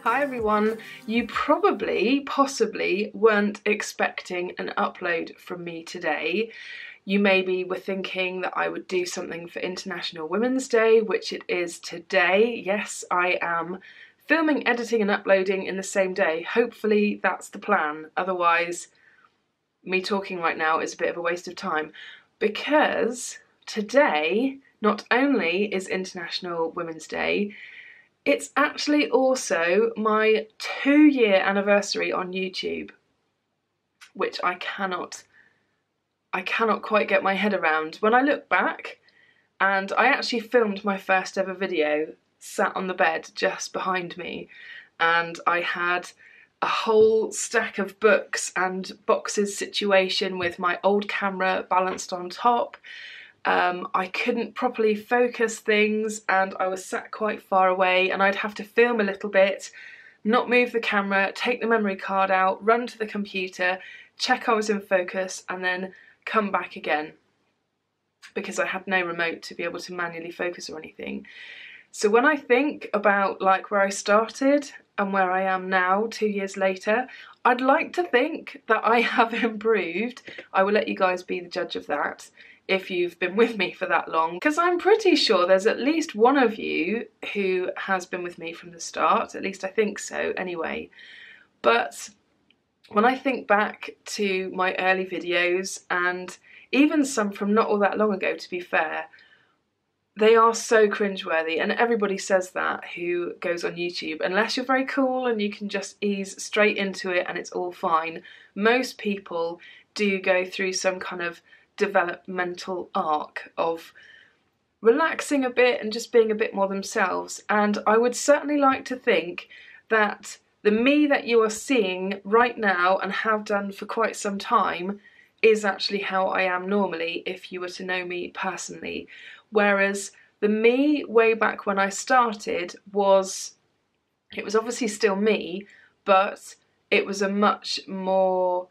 Hi everyone, you probably, possibly weren't expecting an upload from me today. You maybe were thinking that I would do something for International Women's Day, which it is today. Yes, I am filming, editing and uploading in the same day. Hopefully that's the plan, otherwise me talking right now is a bit of a waste of time, because today not only is International Women's Day, it's actually also my 2-year anniversary on YouTube, which I cannot quite get my head around. When I look back, and I actually filmed my first ever video sat on the bed just behind me, and I had a whole stack of books and boxes situation with my old camera balanced on top. I couldn't properly focus things and I was sat quite far away, and I'd have to film a little bit, not move the camera, take the memory card out, run to the computer, check I was in focus and then come back again, because I had no remote to be able to manually focus or anything. So when I think about like where I started and where I am now 2 years later, I'd like to think that I have improved. I will let you guys be the judge of that if you've been with me for that long, because I'm pretty sure there's at least one of you who has been with me from the start, at least I think so anyway. But when I think back to my early videos, and even some from not all that long ago to be fair, they are so cringeworthy, and everybody says that who goes on YouTube. Unless you're very cool and you can just ease straight into it and it's all fine, most people do go through some kind of developmental arc of relaxing a bit and just being a bit more themselves. And I would certainly like to think that the me that you are seeing right now and have done for quite some time is actually how I am normally if you were to know me personally. Whereas the me way back when I started was obviously still me, but it was a much more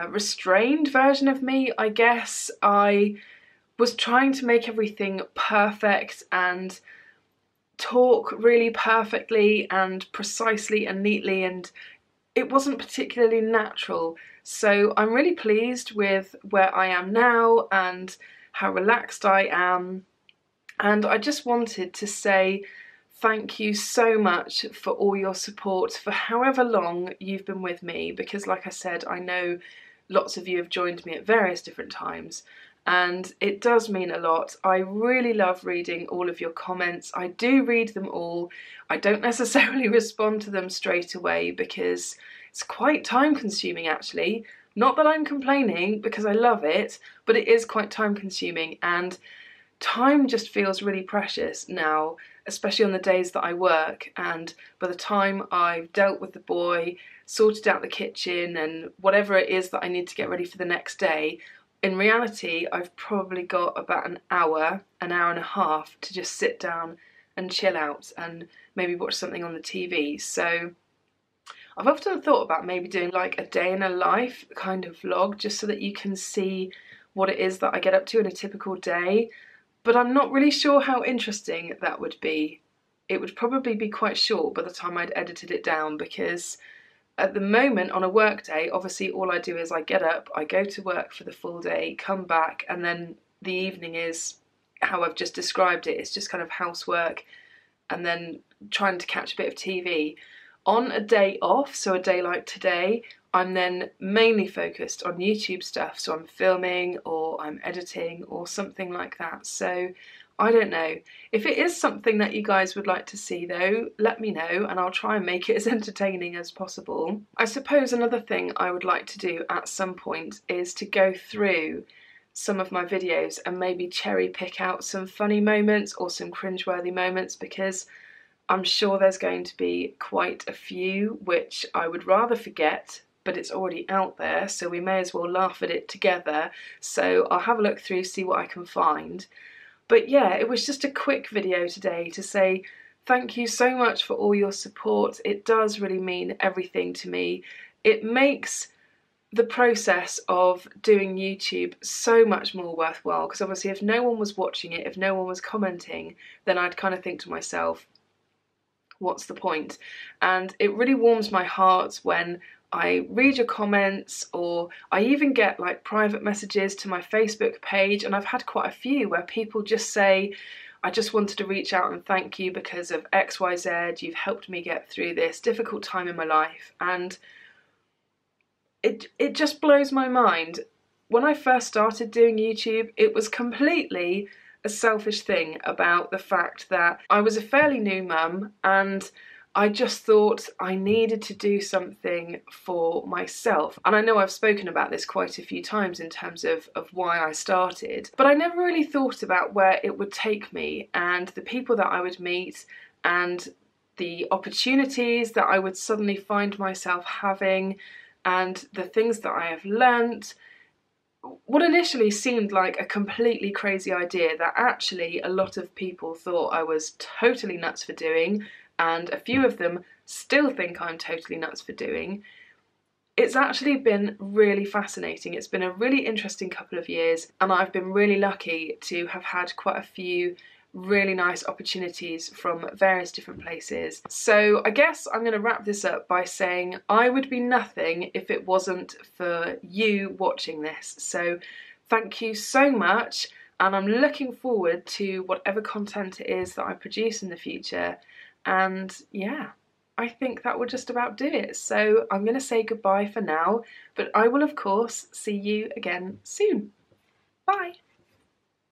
restrained version of me, I guess. I was trying to make everything perfect and talk really perfectly and precisely and neatly, and it wasn't particularly natural. So I'm really pleased with where I am now and how relaxed I am, and I just wanted to say thank you so much for all your support for however long you've been with me, because like I said, I know lots of you have joined me at various different times and it does mean a lot. I really love reading all of your comments. I do read them all. I don't necessarily respond to them straight away because it's quite time consuming actually. Not that I'm complaining, because I love it, but it is quite time consuming, and time just feels really precious now, especially on the days that I work. And by the time I've dealt with the boy, sorted out the kitchen and whatever it is that I need to get ready for the next day, in reality I've probably got about an hour and a half to just sit down and chill out and maybe watch something on the TV. So I've often thought about maybe doing like a day in a life kind of vlog, just so that you can see what it is that I get up to in a typical day. But I'm not really sure how interesting that would be. It would probably be quite short by the time I'd edited it down, because at the moment on a work day, obviously all I do is I get up, I go to work for the full day, come back, and then the evening is how I've just described it. It's just kind of housework and then trying to catch a bit of TV. On a day off, so a day like today, I'm then mainly focused on YouTube stuff, so I'm filming or I'm editing or something like that. So I don't know. If it is something that you guys would like to see though, let me know and I'll try and make it as entertaining as possible. I suppose another thing I would like to do at some point is to go through some of my videos and maybe cherry pick out some funny moments or some cringeworthy moments, because I'm sure there's going to be quite a few which I would rather forget, but it's already out there, so we may as well laugh at it together. So I'll have a look through, see what I can find. But yeah, it was just a quick video today to say thank you so much for all your support. It does really mean everything to me. It makes the process of doing YouTube so much more worthwhile, because obviously if no one was watching it, if no one was commenting, then I'd kind of think to myself, what's the point? And it really warms my heart when I read your comments, or I even get like private messages to my Facebook page, and I've had quite a few where people just say, I just wanted to reach out and thank you because of XYZ, you've helped me get through this difficult time in my life. And it just blows my mind. When I first started doing YouTube, it was completely a selfish thing about the fact that I was a fairly new mum, and I just thought I needed to do something for myself. And I know I've spoken about this quite a few times in terms of why I started, but I never really thought about where it would take me and the people that I would meet and the opportunities that I would suddenly find myself having and the things that I have learnt. What initially seemed like a completely crazy idea that actually a lot of people thought I was totally nuts for doing, and a few of them still think I'm totally nuts for doing. It's actually been really fascinating. It's been a really interesting couple of years, and I've been really lucky to have had quite a few really nice opportunities from various different places. So I guess I'm going to wrap this up by saying I would be nothing if it wasn't for you watching this. So thank you so much, and I'm looking forward to whatever content it is that I produce in the future. And yeah, I think that will just about do it. So I'm going to say goodbye for now, but I will of course see you again soon. Bye!